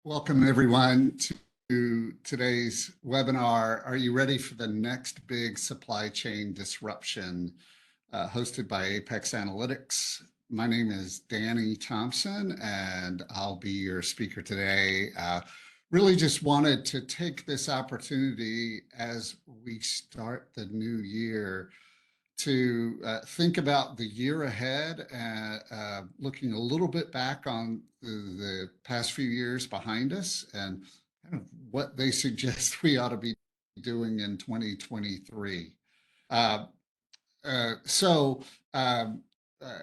Welcome, everyone, to today's webinar. Are you ready for the next big supply chain disruption hosted by apexanalytix? My name is Danny Thompson, and I'll be your speaker today. Really just wanted to take this opportunity as we start the new year to think about the year ahead, looking a little bit back on the past few years behind us and kind of what they suggest we ought to be doing in 2023. Uh, so um, uh,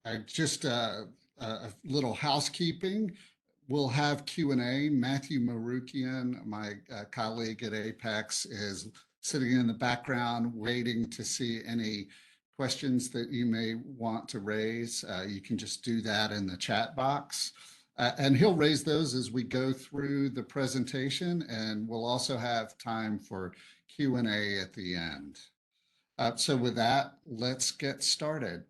I just a little housekeeping. We'll have Q&A. Matthew Marukian, my colleague at Apex, is sitting in the background waiting to see any questions that you may want to raise. You can just do that in the chat box. And he'll raise those as we go through the presentation, and we'll also have time for Q&A at the end. So with that, let's get started.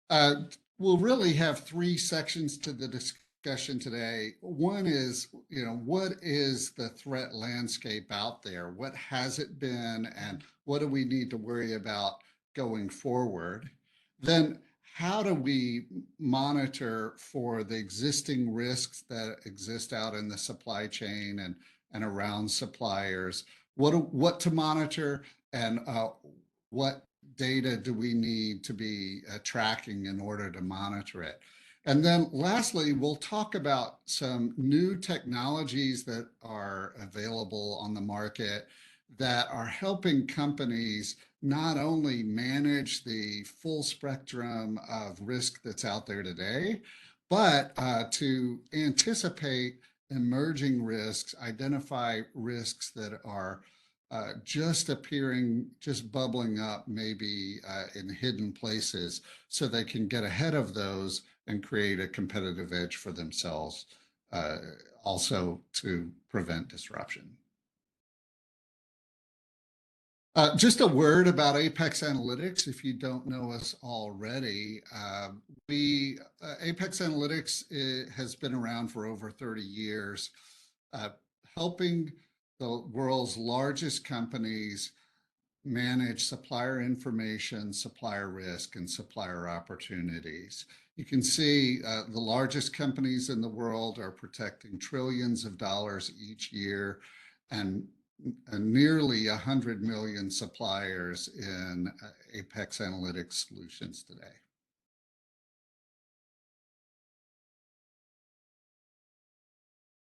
We'll really have three sections to the discussion today. One is, what is the threat landscape out there? What has it been, and what do we need to worry about going forward? Then, how do we monitor for the existing risks that exist out in the supply chain and around suppliers? What to monitor, and what data do we need to be tracking in order to monitor it? And then lastly, we'll talk about some new technologies that are available on the market that are helping companies not only manage the full spectrum of risk that's out there today, but to anticipate emerging risks, identify risks that are just appearing, just bubbling up, maybe in hidden places, so they can get ahead of those and create a competitive edge for themselves, also to prevent disruption. Just a word about apexanalytix. If you don't know us already, apexanalytix has been around for over 30 years, helping the world's largest companies manage supplier information, supplier risk, and supplier opportunities. You can see the largest companies in the world are protecting trillions of dollars each year, and nearly 100 million suppliers in apexanalytix solutions today.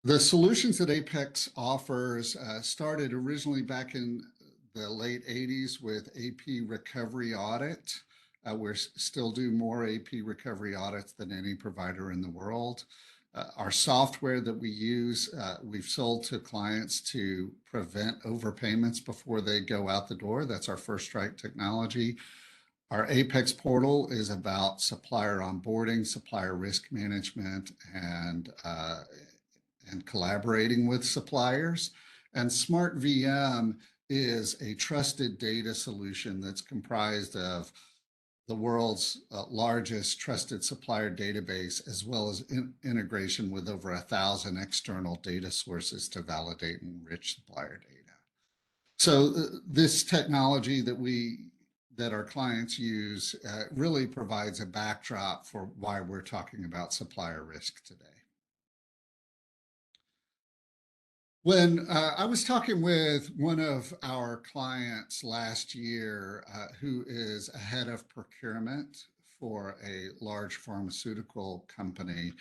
The solutions that Apex offers started originally back in the late 80s with AP recovery audit. We still do more AP recovery audits than any provider in the world. Our software that we use, we've sold to clients to prevent overpayments before they go out the door. That's our first strike technology. Our Apex portal is about supplier onboarding, supplier risk management, and collaborating with suppliers. And Smart VM is a trusted data solution that's comprised of the world's largest trusted supplier database, as well as integration with over 1,000 external data sources to validate and enrich supplier data. So this technology that our clients use really provides a backdrop for why we're talking about supplier risk today. When I was talking with one of our clients last year, who is a head of procurement for a large pharmaceutical company,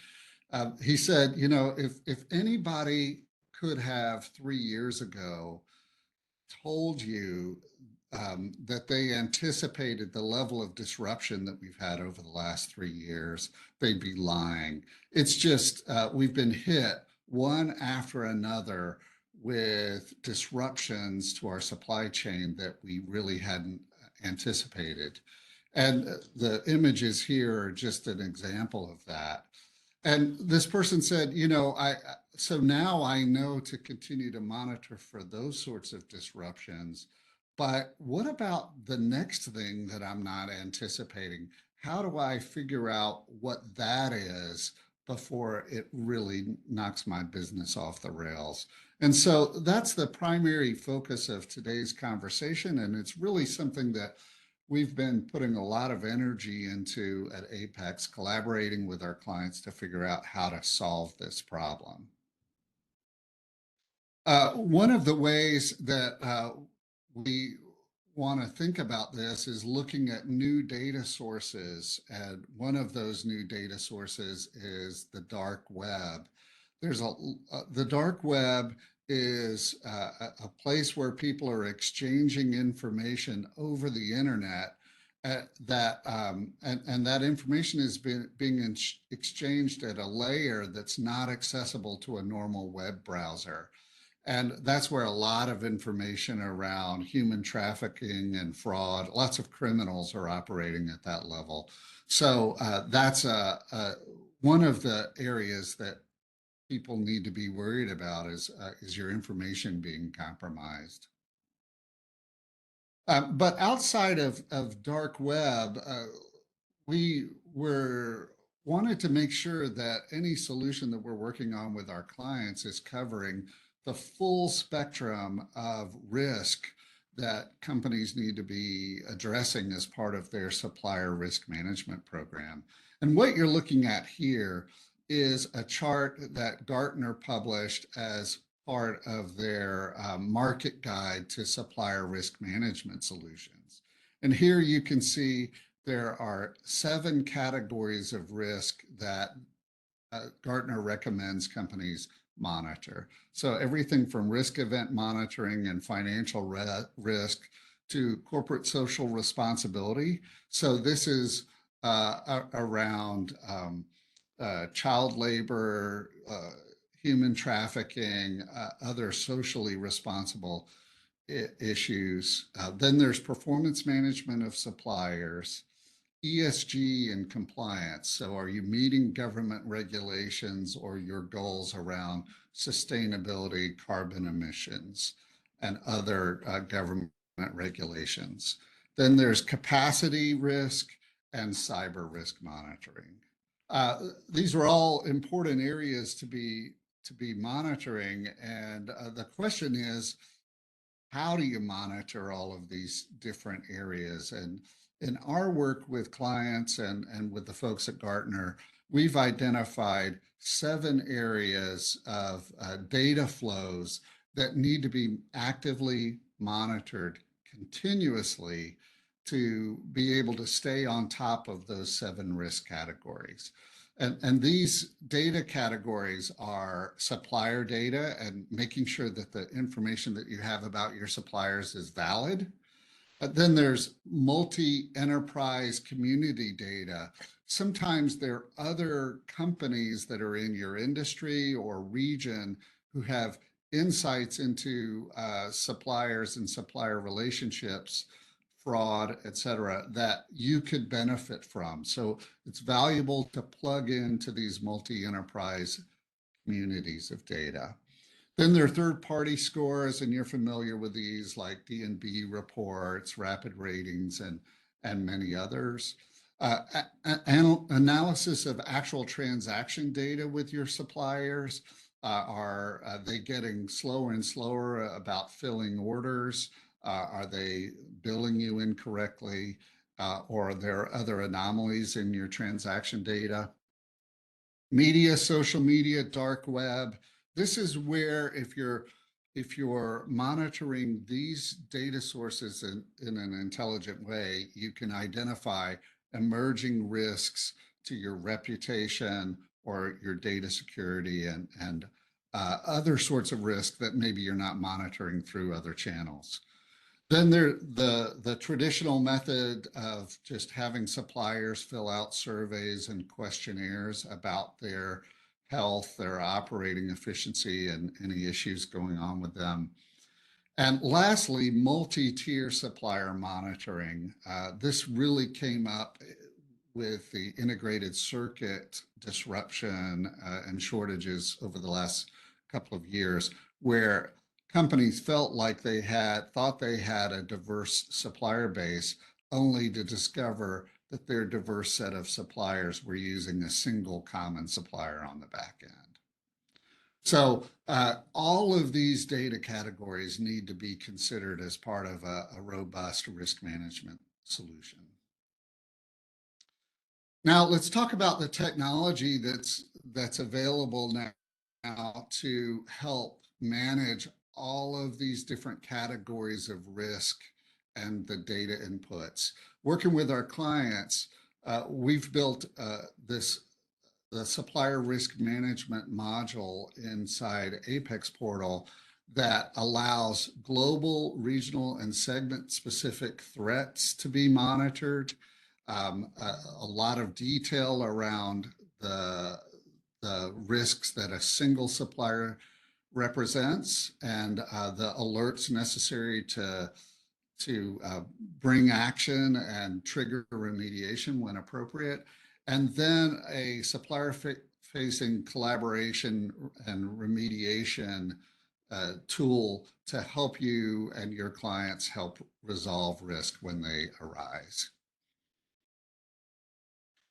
he said, if anybody could have 3 years ago told you that they anticipated the level of disruption that we've had over the last 3 years, they'd be lying. It's just we've been hit one after another with disruptions to our supply chain that we really hadn't anticipated. And the images here are just an example of that. And this person said, so now I know to continue to monitor for those sorts of disruptions, but what about the next thing that I'm not anticipating? How do I figure out what that is before it really knocks my business off the rails. And so that's the primary focus of today's conversation. And it's really something that we've been putting a lot of energy into at Apex, collaborating with our clients to figure out how to solve this problem. One of the ways that we want to think about this is looking at new data sources. And one of those new data sources is the dark web. The dark web is a place where people are exchanging information over the internet. That information is being exchanged at a layer that's not accessible to a normal web browser. And that's where a lot of information around human trafficking and fraud, lots of criminals are operating at that level. So that's one of the areas that people need to be worried about is your information being compromised. But outside of dark web, we wanted to make sure that any solution that we're working on with our clients is covering the full spectrum of risk that companies need to be addressing as part of their supplier risk management program. And what you're looking at here is a chart that Gartner published as part of their market guide to supplier risk management solutions. And here you can see there are 7 categories of risk that Gartner recommends companies monitor. So everything from risk event monitoring and financial risk to corporate social responsibility. So this is around child labor, human trafficking, other socially responsible issues. Then there's performance management of suppliers, ESG and compliance. So are you meeting government regulations or your goals around sustainability, carbon emissions, and other government regulations? Then there's capacity risk and cyber risk monitoring. These are all important areas to be monitoring. And the question is, how do you monitor all of these different areas? And in our work with clients and with the folks at Gartner, we've identified 7 areas of data flows that need to be actively monitored continuously to be able to stay on top of those 7 risk categories. And these data categories are supplier data and making sure that the information that you have about your suppliers is valid. Then there's multi-enterprise community data. Sometimes there are other companies that are in your industry or region who have insights into suppliers and supplier relationships, fraud, et cetera, that you could benefit from. So it's valuable to plug into these multi-enterprise communities of data. Then there are third-party scores, and you're familiar with these like D&B reports, rapid ratings, and many others. Analysis of actual transaction data with your suppliers. Are they getting slower and slower about filling orders? Are they billing you incorrectly? Or are there other anomalies in your transaction data? Media, social media, dark web. This is where if you're monitoring these data sources in an intelligent way, you can identify emerging risks to your reputation or your data security and other sorts of risk that maybe you're not monitoring through other channels. Then the traditional method of just having suppliers fill out surveys and questionnaires about their health, their operating efficiency, and any issues going on with them. And lastly, multi-tier supplier monitoring. This really came up with the integrated circuit disruption and shortages over the last couple of years, where companies felt like thought they had a diverse supplier base, only to discover that their diverse set of suppliers were using a single common supplier on the back end. So all of these data categories need to be considered as part of a robust risk management solution. Now let's talk about the technology that's available now to help manage all of these different categories of risk and the data inputs. Working with our clients, we've built the Supplier Risk Management module inside Apex Portal that allows global, regional, and segment-specific threats to be monitored. A lot of detail around the risks that a single supplier represents and the alerts necessary to bring action and trigger remediation when appropriate. And then a supplier-facing collaboration and remediation tool to help you and your clients help resolve risk when they arise.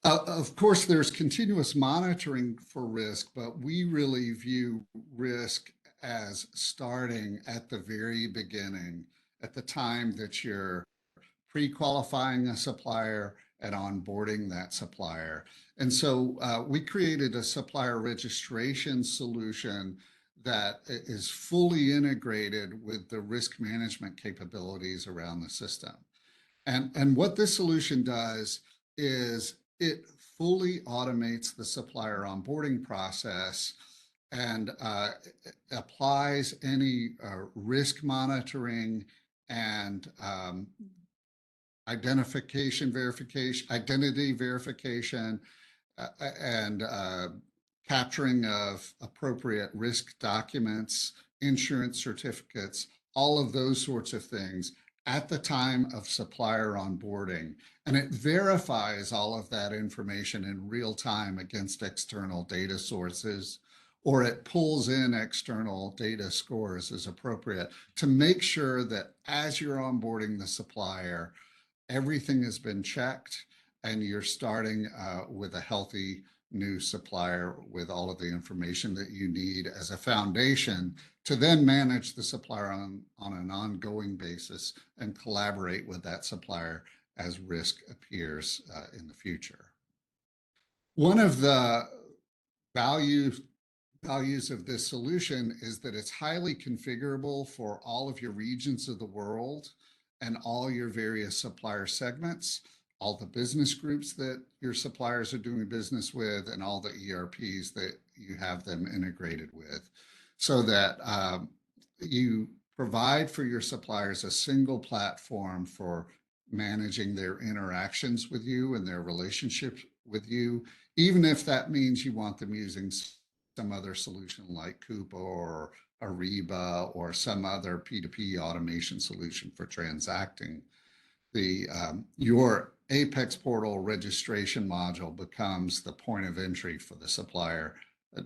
Of course, there's continuous monitoring for risk, but we really view risk as starting at the very beginning, at the time that you're pre-qualifying a supplier and onboarding that supplier. And so we created a supplier registration solution that is fully integrated with the risk management capabilities around the system. And what this solution does is it fully automates the supplier onboarding process and applies any risk monitoring and identity verification, and capturing of appropriate risk documents, insurance certificates, all of those sorts of things at the time of supplier onboarding. And it verifies all of that information in real time against external data sources, or it pulls in external data scores as appropriate to make sure that as you're onboarding the supplier, everything has been checked and you're starting with a healthy new supplier with all of the information that you need as a foundation to then manage the supplier on an ongoing basis and collaborate with that supplier as risk appears in the future. One of the values of this solution is that it's highly configurable for all of your regions of the world and all your various supplier segments, all the business groups that your suppliers are doing business with, and all the ERPs that you have them integrated with, so that you provide for your suppliers a single platform for managing their interactions with you and their relationships with you, even if that means you want them using some other solution like Coupa or Ariba or some other P2P automation solution for transacting. Your Apex Portal registration module becomes the point of entry for the supplier,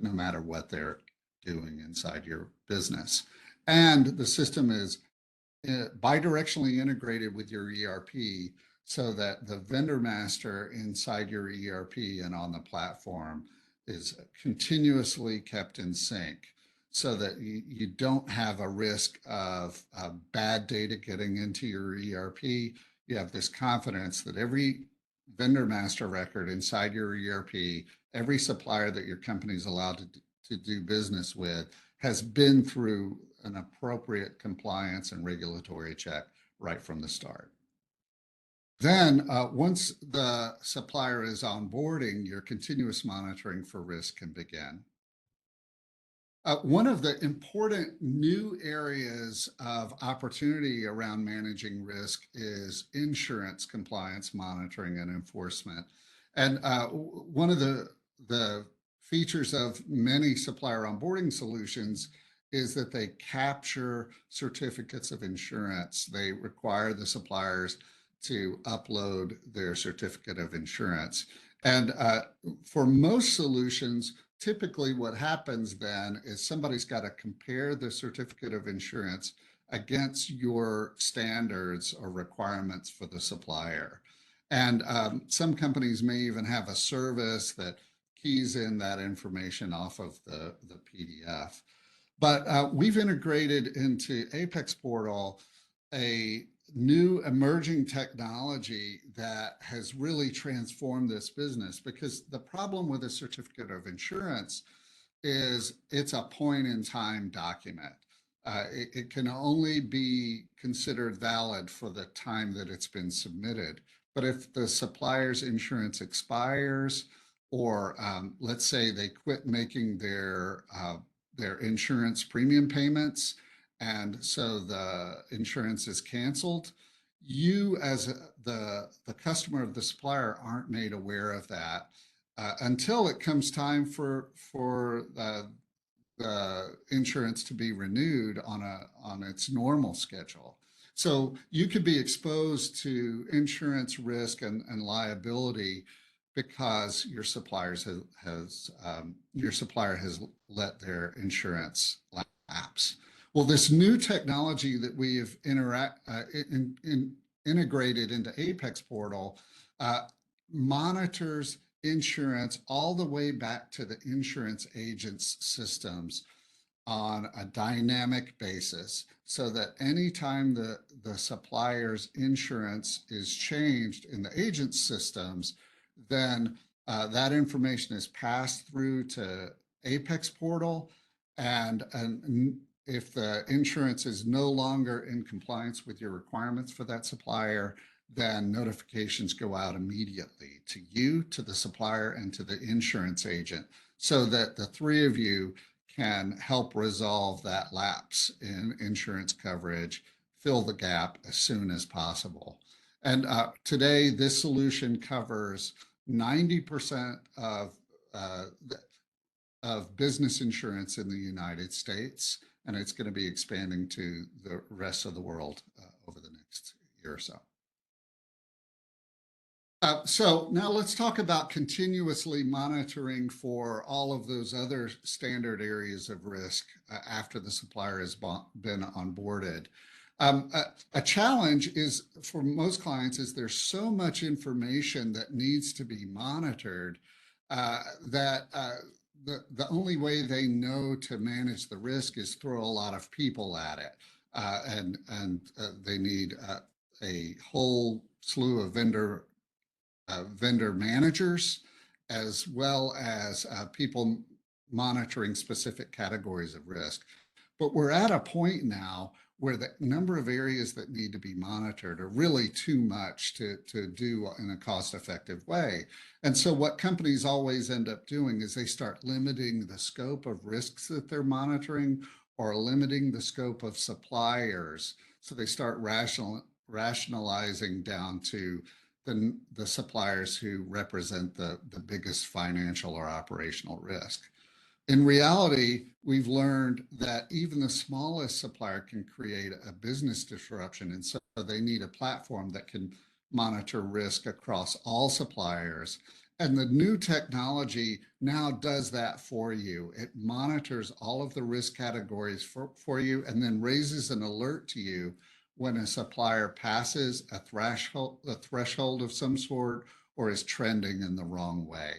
no matter what they're doing inside your business. And the system is bidirectionally integrated with your ERP so that the vendor master inside your ERP and on the platform is continuously kept in sync so that you don't have a risk of bad data getting into your ERP. You have this confidence that every vendor master record inside your ERP, every supplier that your company is allowed to do business with has been through an appropriate compliance and regulatory check right from the start. Then once the supplier is onboarding, your continuous monitoring for risk can begin. One of the important new areas of opportunity around managing risk is insurance compliance monitoring and enforcement. And one of the features of many supplier onboarding solutions is that they capture certificates of insurance. They require the suppliers to upload their certificate of insurance. And for most solutions, typically what happens then is somebody's got to compare the certificate of insurance against your standards or requirements for the supplier. And some companies may even have a service that keys in that information off of the PDF. But we've integrated into Apex Portal a new emerging technology that has really transformed this business, because the problem with a certificate of insurance is it's a point in time document. It can only be considered valid for the time that it's been submitted. But if the supplier's insurance expires, or let's say they quit making their insurance premium payments, and so the insurance is canceled, you as the customer of the supplier aren't made aware of that until it comes time for the insurance to be renewed on its normal schedule. So you could be exposed to insurance risk and liability because your supplier has let their insurance lapse. Well, this new technology that we have integrated into Apex Portal monitors insurance all the way back to the insurance agent's systems on a dynamic basis, so that anytime the supplier's insurance is changed in the agent's systems, then that information is passed through to Apex Portal. And if the insurance is no longer in compliance with your requirements for that supplier, then notifications go out immediately to you, to the supplier, and to the insurance agent, so that the three of you can help resolve that lapse in insurance coverage, fill the gap as soon as possible. And today, this solution covers 90% of business insurance in the United States, and it's going to be expanding to the rest of the world over the next year or so. So now let's talk about continuously monitoring for all of those other standard areas of risk after the supplier has been onboarded. A challenge is for most clients is there's so much information that needs to be monitored that the only way they know to manage the risk is throw a lot of people at it. And they need a whole slew of vendor managers, as well as people monitoring specific categories of risk. But we're at a point now where the number of areas that need to be monitored are really too much to do in a cost-effective way. And so what companies always end up doing is they start limiting the scope of risks that they're monitoring, or limiting the scope of suppliers. So they start rationalizing down to the suppliers who represent the biggest financial or operational risk. In reality, we've learned that even the smallest supplier can create a business disruption, and so they need a platform that can monitor risk across all suppliers. And the new technology now does that for you. It monitors all of the risk categories for you, and then raises an alert to you when a supplier passes a threshold of some sort, or is trending in the wrong way.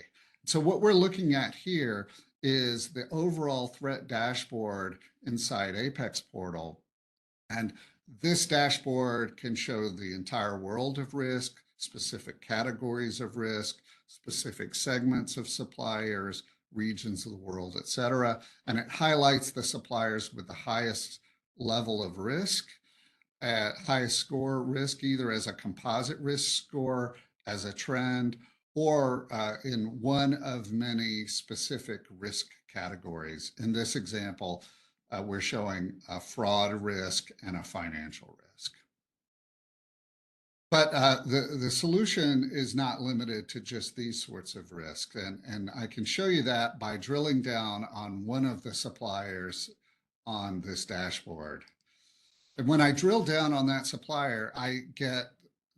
So what we're looking at here is the overall threat dashboard inside Apex Portal. And this dashboard can show the entire world of risk, specific categories of risk, specific segments of suppliers, regions of the world, et cetera. And it highlights the suppliers with the highest level of risk, highest score risk, either as a composite risk score, as a trend, or in one of many specific risk categories. In this example, we're showing a fraud risk and a financial risk. But the solution is not limited to just these sorts of risks. And I can show you that by drilling down on one of the suppliers on this dashboard. And when I drill down on that supplier, I get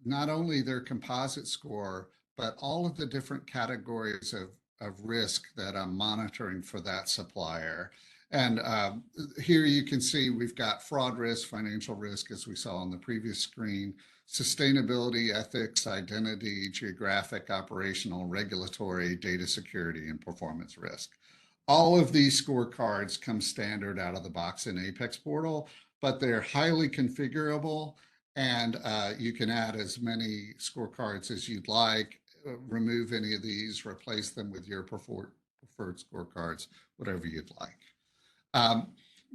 not only their composite score, but all of the different categories of risk that I'm monitoring for that supplier. And here you can see we've got fraud risk, financial risk, as we saw on the previous screen, sustainability, ethics, identity, geographic, operational, regulatory, data security, and performance risk. All of these scorecards come standard out of the box in Apex Portal, but they're highly configurable, and you can add as many scorecards as you'd like, remove any of these, replace them with your preferred scorecards, whatever you'd like.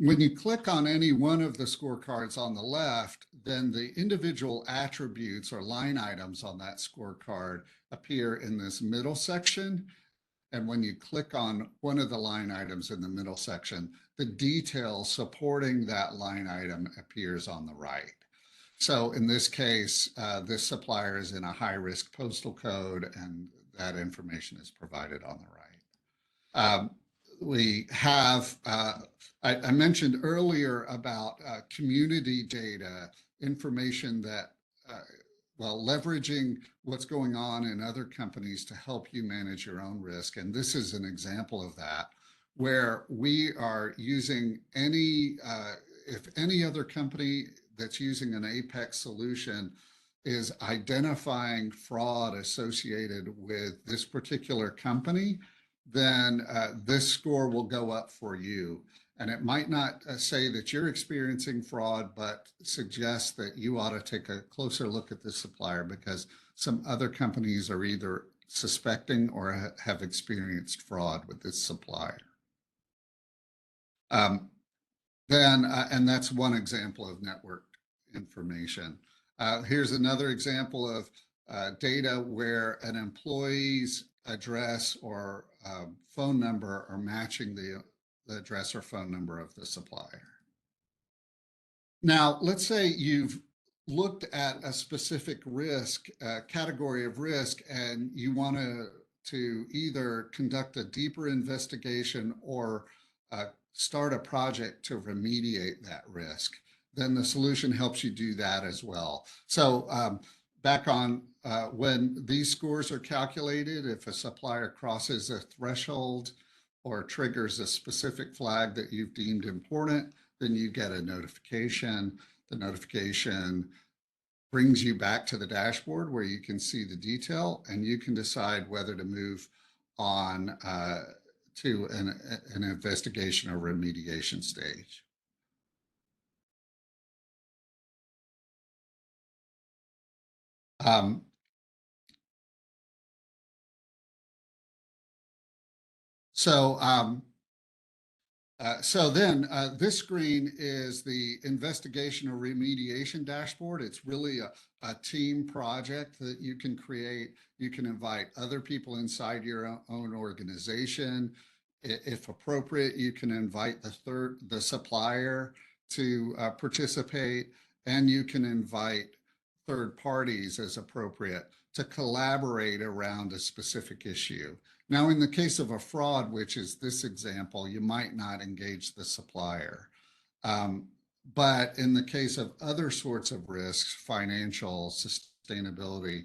When you click on any one of the scorecards on the left, then the individual attributes or line items on that scorecard appear in this middle section. And when you click on one of the line items in the middle section, the detail supporting that line item appears on the right. So in this case, this supplier is in a high-risk postal code, and that information is provided on the right. We have, I mentioned earlier about community data, information that, well, leveraging what's going on in other companies to help you manage your own risk. And this is an example of that, where we are using if any other company that's using an Apex solution is identifying fraud associated with this particular company, then this score will go up for you. And it might not say that you're experiencing fraud, but suggest that you ought to take a closer look at this supplier because some other companies are either suspecting or have experienced fraud with this supplier. And that's one example of network information. Here's another example of data where an employee's address or phone number are matching the address or phone number of the supplier. Now, let's say you've looked at a specific risk, category of risk, and you want to either conduct a deeper investigation or start a project to remediate that risk. Then the solution helps you do that as well. So back on when these scores are calculated, if a supplier crosses a threshold or triggers a specific flag that you've deemed important, then you get a notification. The notification brings you back to the dashboard where you can see the detail, and you can decide whether to move on to an investigation or remediation stage. So then this screen is the investigation or remediation dashboard. It's really a team project that you can create. You can invite other people inside your own organization. If appropriate, you can invite the supplier to participate, and you can invite third parties as appropriate to collaborate around a specific issue. Now, in the case of a fraud, which is this example, you might not engage the supplier. But in the case of other sorts of risks, financial, sustainability,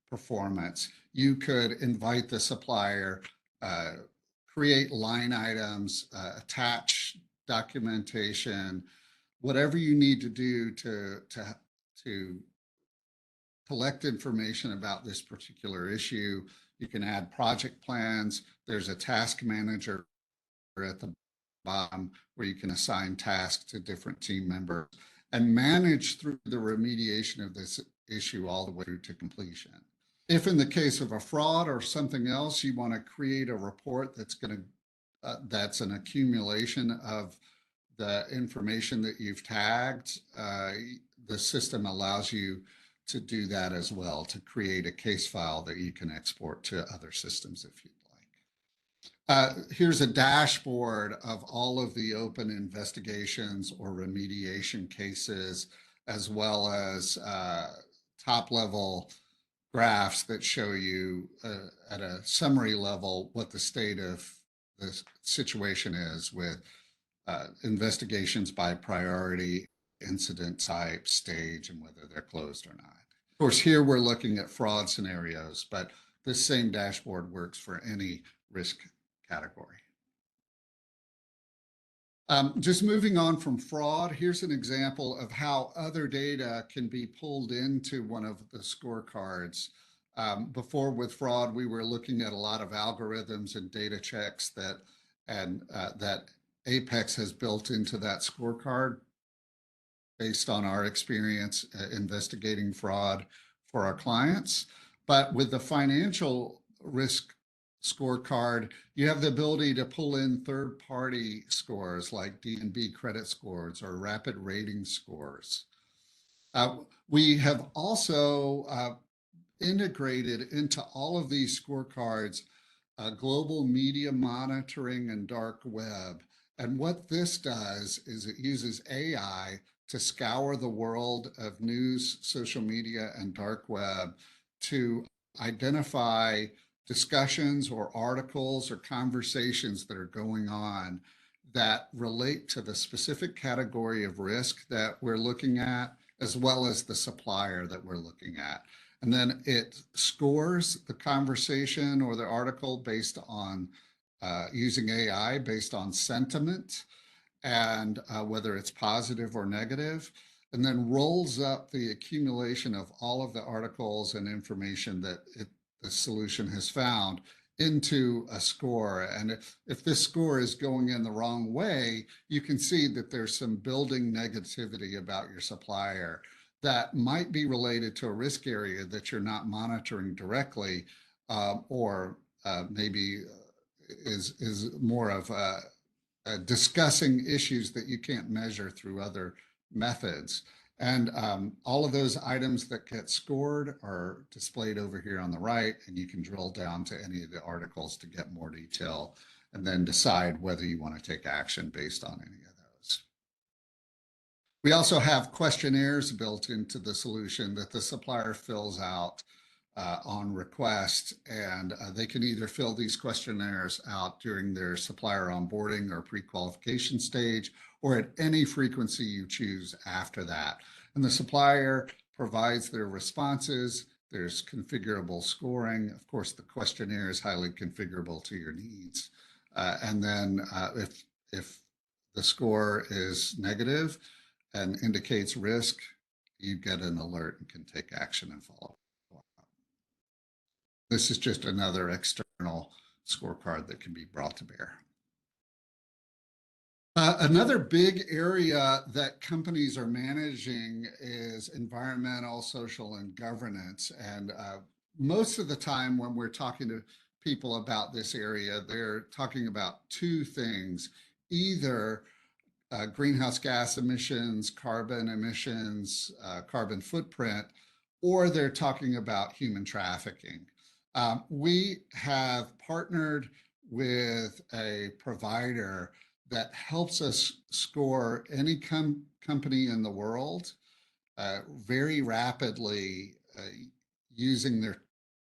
performance, you could invite the supplier, create line items, attach documentation, whatever you need to do to collect information about this particular issue. You can add project plans. There's a task manager at the bottom where you can assign tasks to different team members and manage through the remediation of this issue all the way to completion. If in the case of a fraud or something else, you want to create a report that's an accumulation of the information that you've tagged, the system allows you to do that as well, to create a case file that you can export to other systems if you'd like. Here's a dashboard of all of the open investigations or remediation cases, as well as top-level graphs that show you at a summary level what the state of the situation is with investigations by priority, incident type, stage, and whether they're closed or not. Of course, here we're looking at fraud scenarios, but this same dashboard works for any risk category. Just moving on from fraud, here's an example of how other data can be pulled into one of the scorecards. Before with fraud, we were looking at a lot of algorithms and data checks that Apex has built into that scorecard based on our experience investigating fraud for our clients. But with the financial risk scorecard, you have the ability to pull in third-party scores like D&B credit scores or rapid rating scores. We have also integrated into all of these scorecards global media monitoring and dark web. And what this does is it uses AI to scour the world of news, social media, and dark web to identify discussions or articles or conversations that are going on that relate to the specific category of risk that we're looking at, as well as the supplier that we're looking at. And then it scores the conversation or the article based on using AI based on sentiment and whether it's positive or negative, and then rolls up the accumulation of all of the articles and information that the solution has found into a score. And if this score is going in the wrong way, you can see that there's some building negativity about your supplier that might be related to a risk area that you're not monitoring directly, or maybe is more of discussing issues that you can't measure through other methods. And all of those items that get scored are displayed over here on the right, and you can drill down to any of the articles to get more detail and then decide whether you want to take action based on any of those. We also have questionnaires built into the solution that the supplier fills out on request, and they can either fill these questionnaires out during their supplier onboarding or pre-qualification stage, or at any frequency you choose after that. And the supplier provides their responses. There's configurable scoring. Of course, the questionnaire is highly configurable to your needs. And then if the score is negative and indicates risk, you get an alert and can take action and follow up. This is just another external scorecard that can be brought to bear. Another big area that companies are managing is environmental, social, and governance. And most of the time when we're talking to people about this area, they're talking about two things: either greenhouse gas emissions, carbon footprint, or they're talking about human trafficking. We have partnered with a provider that helps us score any company in the world very rapidly using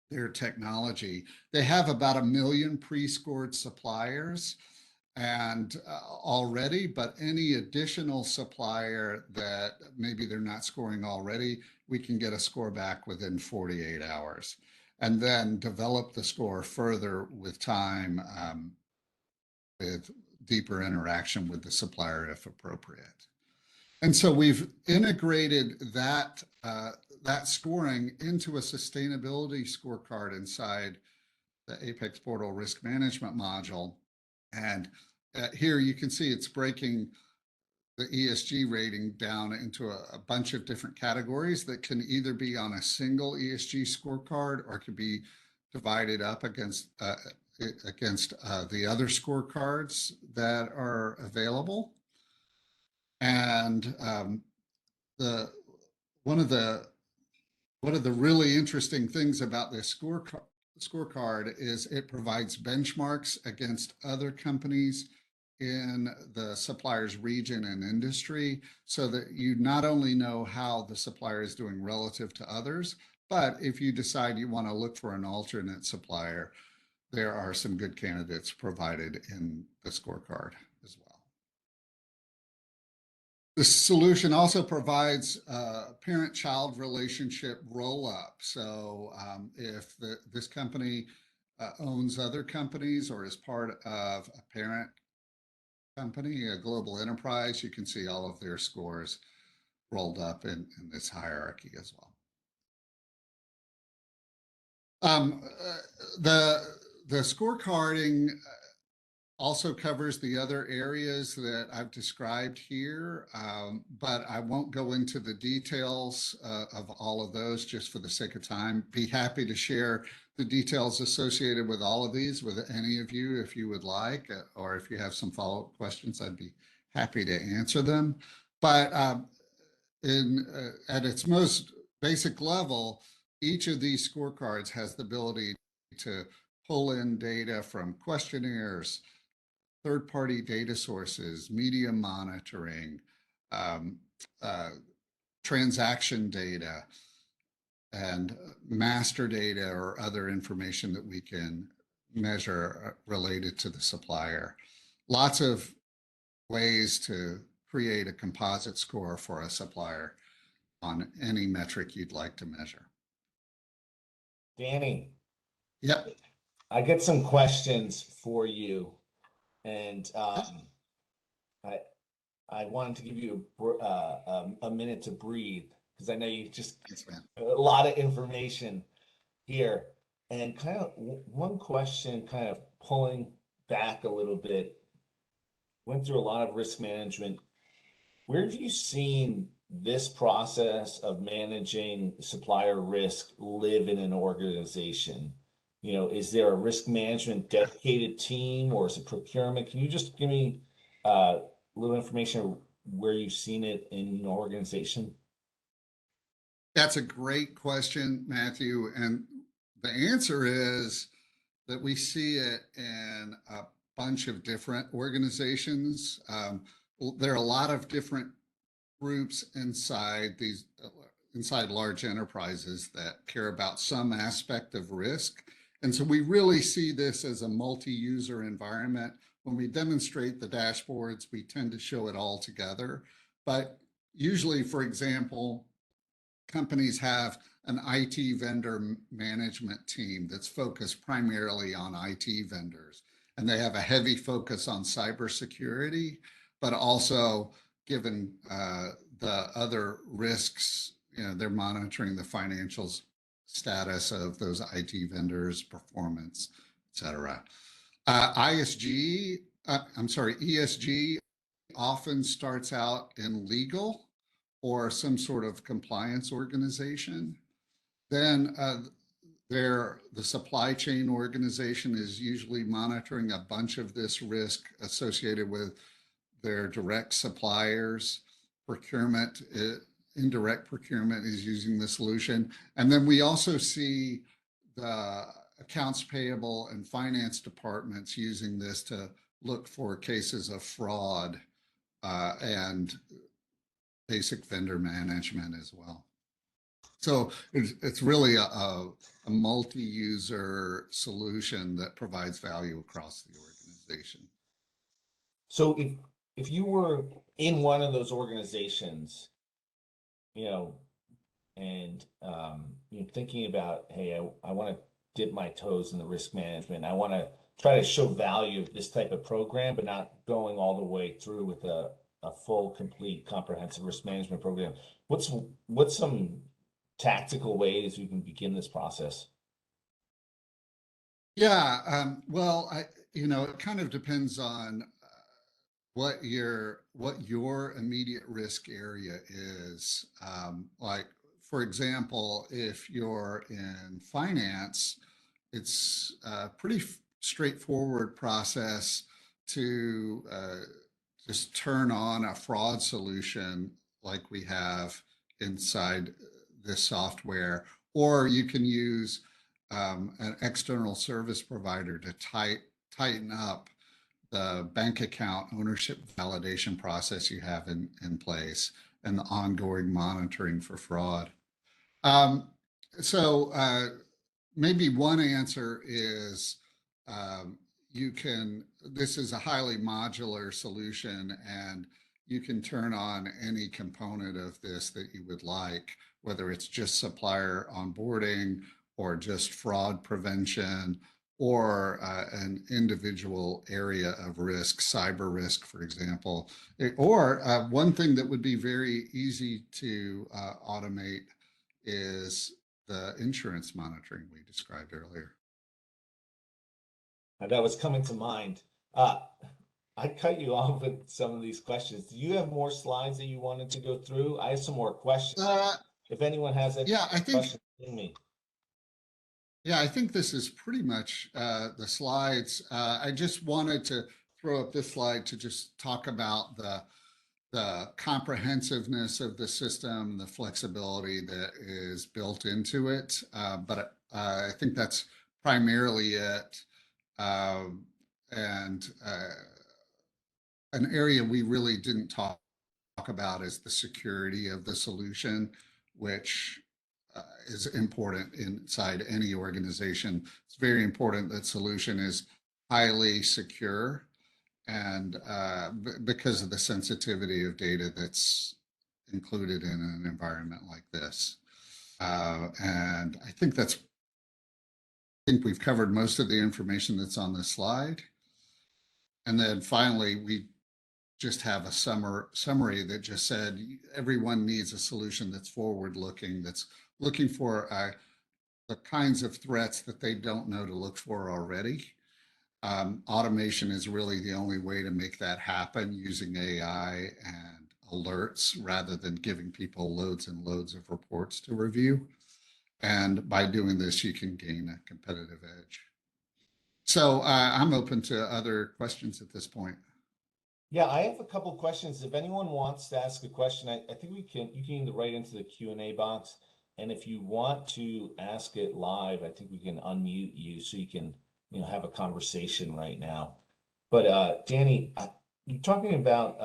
their technology. They have about 1 million pre-scored suppliers and already, but any additional supplier that maybe they're not scoring already, we can get a score back within 48 hours. And then develop the score further with time, with deeper interaction with the supplier if appropriate. And so we've integrated that scoring into a sustainability scorecard inside the Apex Portal Risk Management module. And here you can see it's breaking the ESG rating down into a bunch of different categories that can either be on a single ESG scorecard or could be divided up against the other scorecards that are available. And one of the really interesting things about this scorecard is it provides benchmarks against other companies in the supplier's region and industry, so that you not only know how the supplier is doing relative to others, but if you decide you want to look for an alternate supplier, there are some good candidates provided in the scorecard as well. The solution also provides a parent-child relationship roll-up. So if this company owns other companies or is part of a parent company, a global enterprise, you can see all of their scores rolled up in this hierarchy as well. The scorecarding also covers the other areas that I've described here, but I won't go into the details of all of those just for the sake of time. Be happy to share the details associated with all of these with any of you if you would like, or if you have some follow-up questions, I'd be happy to answer them. But at its most basic level, each of these scorecards has the ability to pull in data from questionnaires, third-party data sources, media monitoring, transaction data, and master data or other information that we can measure related to the supplier. Lots of ways to create a composite score for a supplier on any metric you'd like to measure. Danny. Yep. I get some questions for you, and I wanted to give you a minute to breathe, because I know you just a lot of information here, and kind of one question, kind of pulling back a little bit. Went through a lot of risk management. Where have you seen this process of managing supplier risk live in an organization? You know, is there a risk management dedicated team, or is it procurement? Can you just give me a little information where you've seen it in an organization? That's a great question, Matthew. And the answer is that we see it in a bunch of different organizations. There are a lot of different groups inside large enterprises that care about some aspect of risk. And so we really see this as a multi-user environment. When we demonstrate the dashboards, we tend to show it all together. But usually, for example, companies have an IT vendor management team that's focused primarily on IT vendors. And they have a heavy focus on cybersecurity, but also given the other risks, you know, they're monitoring the financials status of those IT vendors, performance, et cetera. ESG often starts out in legal or some sort of compliance organization. Then the supply chain organization is usually monitoring a bunch of this risk associated with their direct suppliers. Procurement, indirect procurement is using the solution. And then we also see the accounts payable and finance departments using this to look for cases of fraud and basic vendor management as well. So it's really a multi-user solution that provides value across the organization. So if you were in one of those organizations, you know, and you're thinking about, hey, I want to dip my toes in the risk management. I want to try to show value of this type of program, but not going all the way through with a full, complete, comprehensive risk management program. What's some tactical ways we can begin this process? Yeah, well, it kind of depends on what your immediate risk area is. Like, for example, if you're in finance, it's a pretty straightforward process to just turn on a fraud solution like we have inside this software, or you can use an external service provider to tighten up the bank account ownership validation process you have in place and the ongoing monitoring for fraud. Maybe one answer is this is a highly modular solution, and you can turn on any component of this that you would like, whether it's just supplier onboarding or just fraud prevention or an individual area of risk, cyber risk, for example. Or one thing that would be very easy to automate is the insurance monitoring we described earlier. That was coming to mind. I cut you off with some of these questions. Do you have more slides that you wanted to go through? I have some more questions. If anyone has a question, ping me. Yeah, I think this is pretty much the slides. I just wanted to throw up this slide to just talk about the comprehensiveness of the system, the flexibility that is built into it. But I think that's primarily it. And an area we really didn't talk about is the security of the solution, which is important inside any organization. It's very important that solution is highly secure, and because of the sensitivity of data that's included in an environment like this. And I think we've covered most of the information that's on this slide. And then finally, we just have a summary that just said everyone needs a solution that's forward-looking, that's looking for the kinds of threats that they don't know to look for already. Automation is really the only way to make that happen, using AI and alerts rather than giving people loads and loads of reports to review. And by doing this, you can gain a competitive edge. So I'm open to other questions at this point. Yeah, I have a couple of questions. If anyone wants to ask a question, I think you can either write into the Q&A box, and if you want to ask it live, I think we can unmute you so you can have a conversation right now. But Danny, you're talking about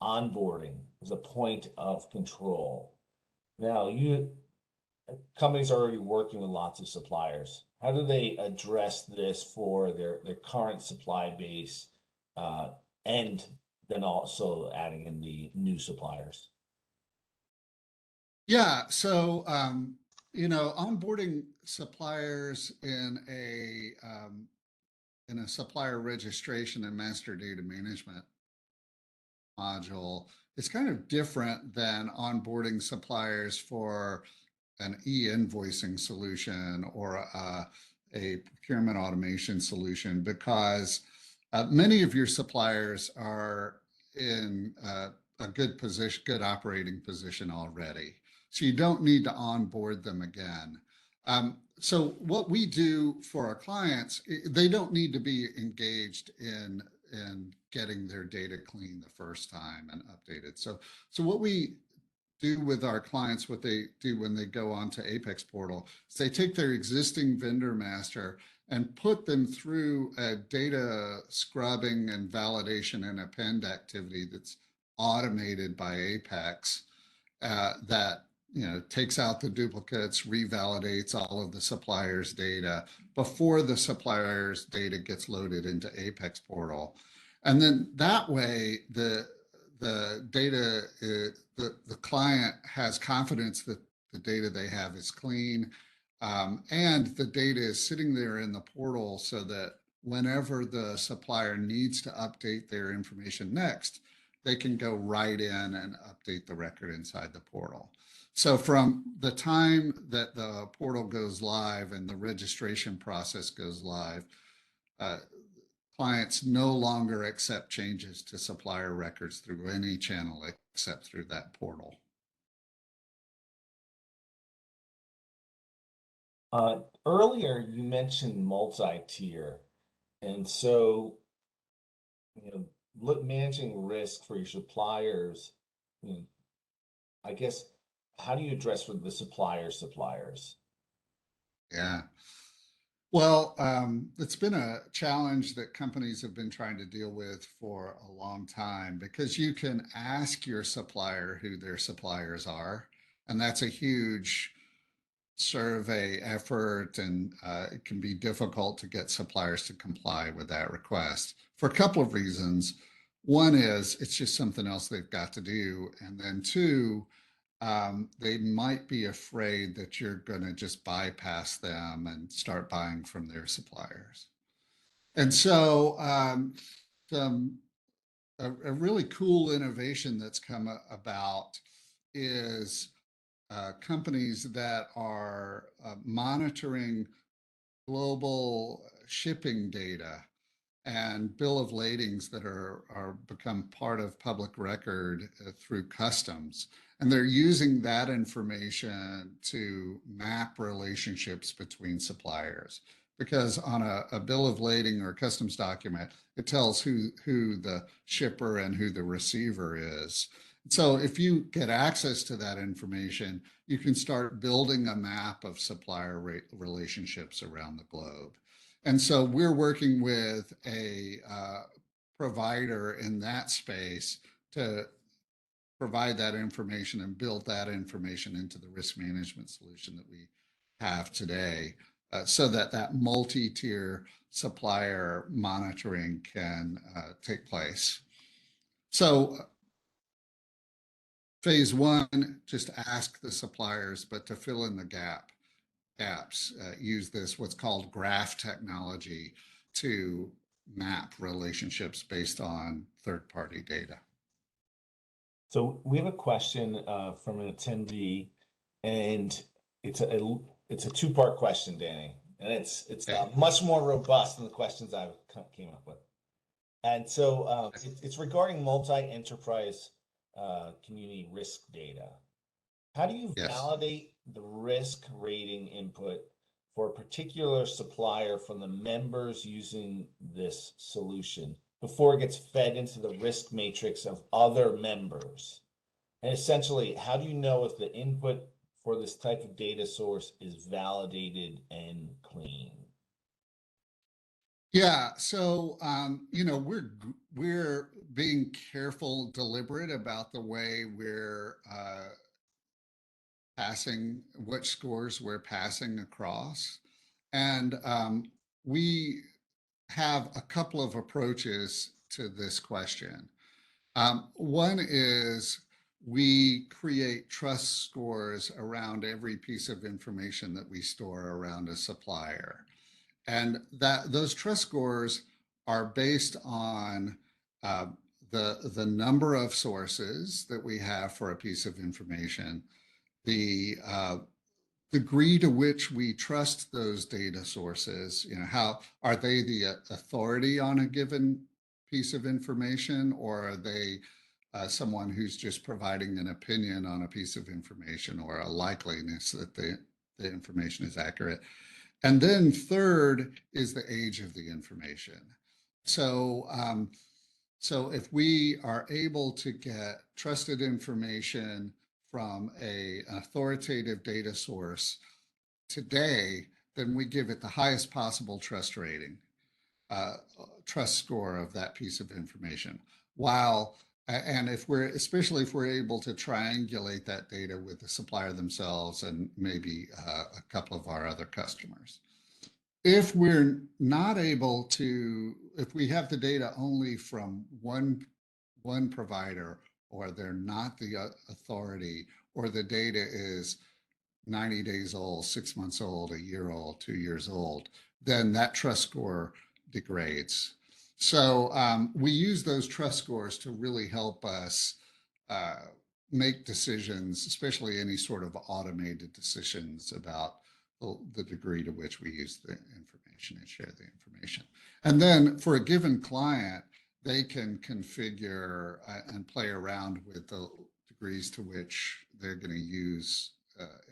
onboarding as a point of control. Now, companies are already working with lots of suppliers. How do they address this for their current supply base? And then also adding in the new suppliers. Yeah, so onboarding suppliers in a supplier registration and master data management module is kind of different than onboarding suppliers for an e-invoicing solution or a procurement automation solution, because many of your suppliers are in a good position, good operating position already. So you don't need to onboard them again. So what we do for our clients, they don't need to be engaged in getting their data clean the first time and updated. So what we do with our clients, what they do when they go onto Apex Portal, is they take their existing vendor master and put them through a data scrubbing and validation and append activity that's automated by Apex, that takes out the duplicates, revalidates all of the supplier's data before the supplier's data gets loaded into Apex Portal. And then that way, the data, the client has confidence that the data they have is clean, and the data is sitting there in the portal so that whenever the supplier needs to update their information next, they can go right in and update the record inside the portal. So from the time that the portal goes live and the registration process goes live, clients no longer accept changes to supplier records through any channel except through that portal. Earlier, you mentioned multi-tier, and so managing risk for your suppliers. I guess, how do you address with the suppliers? Yeah. Well, it's been a challenge that companies have been trying to deal with for a long time, because you can ask your supplier who their suppliers are, and that's a huge survey effort, and it can be difficult to get suppliers to comply with that request for a couple of reasons. One is it's just something else they've got to do, and then two, they might be afraid that you're going to just bypass them and start buying from their suppliers. And so a really cool innovation that's come about is companies that are monitoring global shipping data and bill of ladings that are become part of public record through customs. And they're using that information to map relationships between suppliers. Because on a bill of lading or customs document, it tells who the shipper and who the receiver is. So if you get access to that information, you can start building a map of supplier relationships around the globe. And so we're working with a provider in that space to provide that information and build that information into the risk management solution that we have today, so that that multi-tier supplier monitoring can take place. So phase one, just ask the suppliers, but to fill in the gaps, use this what's called graph technology to map relationships based on third-party data. So we have a question from an attendee, and it's a two-part question, Danny, and it's much more robust than the questions I came up with. And so it's regarding multi-enterprise community risk data. How do you validate the risk rating input for a particular supplier from the members using this solution before it gets fed into the risk matrix of other members? And essentially, how do you know if the input for this type of data source is validated and clean? Yeah, so we're being careful, deliberate about the way we're passing, which scores we're passing across, and we have a couple of approaches to this question. One is we create trust scores around every piece of information that we store around a supplier. And that those trust scores are based on the number of sources that we have for a piece of information, the degree to which we trust those data sources. How are they the authority on a given piece of information, or are they someone who's just providing an opinion on a piece of information or a likeliness that the information is accurate? And then third is the age of the information. So, so if we are able to get trusted information from an authoritative data source today, then we give it the highest possible trust rating, trust score of that piece of information. And especially if we're able to triangulate that data with the supplier themselves and maybe a couple of our other customers. If we're not able to, if we have the data only from one provider, or they're not the authority, or the data is 90 days old, 6 months old, a year old, 2 years old, then that trust score degrades. So we use those trust scores to really help us make decisions, especially any sort of automated decisions about the degree to which we use the information and share the information. And then for a given client, they can configure and play around with the degrees to which they're going to use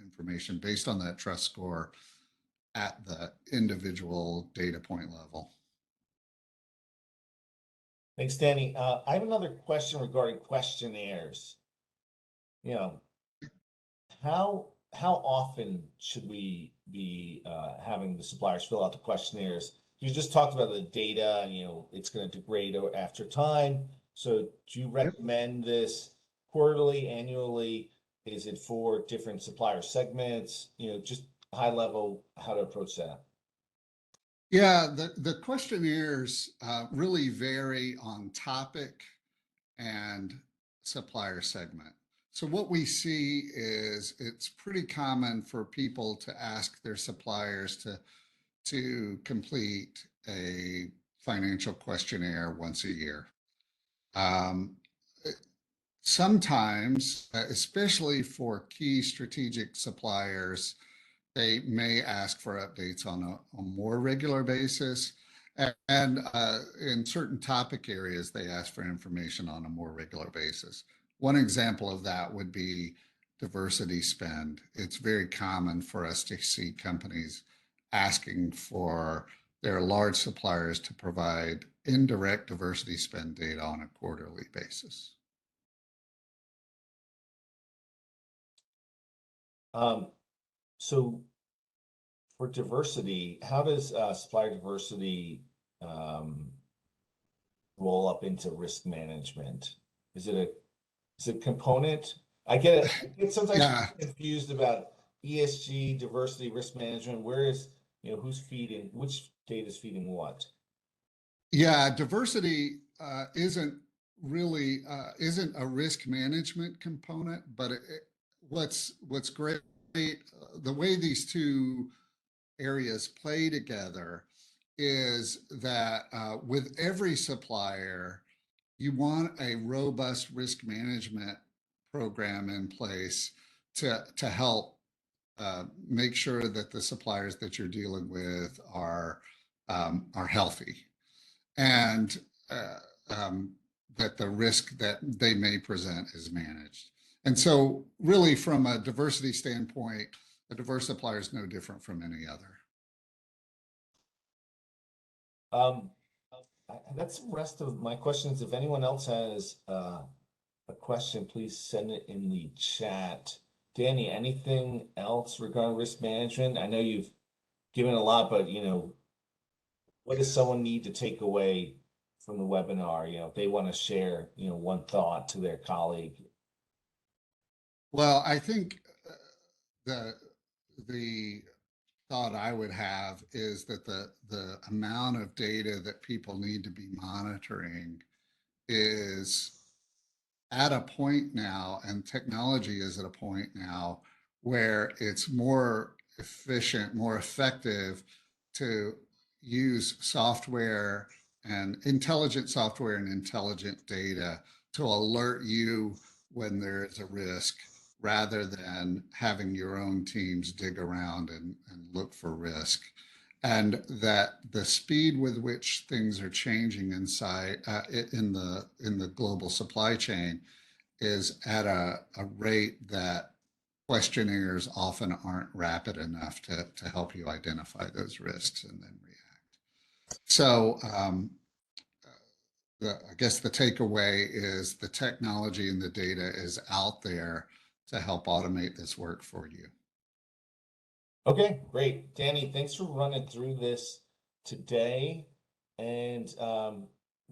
information based on that trust score at the individual data point level. Thanks, Danny. I have another question regarding questionnaires. How often should we be having the suppliers fill out the questionnaires? You just talked about the data, it's going to degrade after time. So do you recommend this quarterly, annually? Is it for different supplier segments? Just high level, how to approach that. Yeah, the questionnaires really vary on topic and supplier segment. So what we see is it's pretty common for people to ask their suppliers to complete a financial questionnaire once a year. Um, Sometimes, especially for key strategic suppliers, they may ask for updates on a more regular basis. And in certain topic areas, they ask for information on a more regular basis. One example of that would be diversity spend. It's very common for us to see companies asking for their large suppliers to provide indirect diversity spend data on a quarterly basis. So for diversity, how does supplier diversity roll up into risk management? Is it a component? I get sometimes Yeah, confused about ESG, diversity, risk management. Where is, who's feeding, which data is feeding what? yeah, diversity isn't a risk management component, but what's great, the way these two areas play together is that with every supplier, you want a robust risk management program in place to help make sure that the suppliers that you're dealing with are healthy and uh, um, that the risk that they may present is managed. And so, really, from a diversity standpoint, a diverse supplier is no different from any other. Um, that's the rest of my questions. If anyone else has a question, please send it in the chat. Danny, anything else regarding risk management? I know you've given a lot, but what does someone need to take away from the webinar? If they want to share, one thought to their colleague. Well, I think the the thought I would have is that the amount of data that people need to be monitoring is at a point now, and technology is at a point now where it's more efficient, more effective to use software and intelligent data to alert you when there is a risk rather than having your own teams dig around and look for risk. And that the speed with which things are changing inside in the global supply chain is at a rate that questionnaires often aren't rapid enough to help you identify those risks and then react. So I guess the takeaway is the technology and the data is out there to help automate this work for you. Okay, great. Danny, thanks for running through this today. And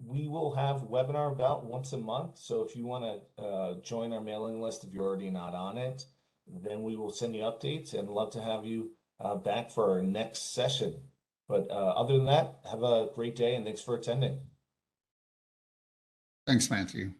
we will have webinar about once a month. So if you want to join our mailing list, if you're already not on it, then we will send you updates and love to have you back for our next session. But other than that, have a great day and thanks for attending. Thanks, Matthew.